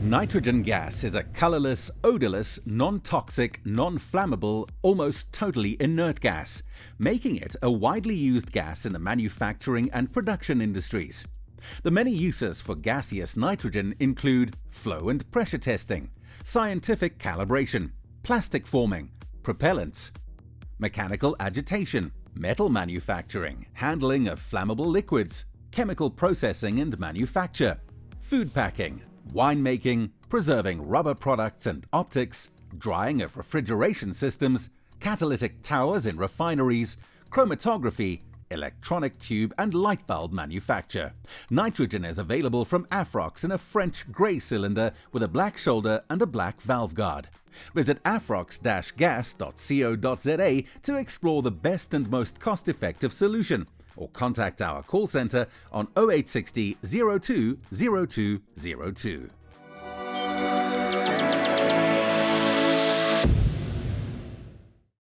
Nitrogen gas is a colourless, odourless, non-toxic, non-flammable, almost totally inert gas, making it a widely used gas in the manufacturing and production industries. The many uses for gaseous nitrogen include flow and pressure testing, scientific calibration, plastic forming, propellants, mechanical agitation, metal manufacturing, handling of flammable liquids, chemical processing and manufacture, food packing, winemaking, preserving rubber products and optics, drying of refrigeration systems, catalytic towers in refineries, chromatography, electronic tube and light bulb manufacture. Nitrogen is available from Afrox in a French grey cylinder with a black shoulder and a black valve guard. Visit afrox-gas.co.za to explore the best and most cost-effective solution, or contact our call center on 0860 02 0202.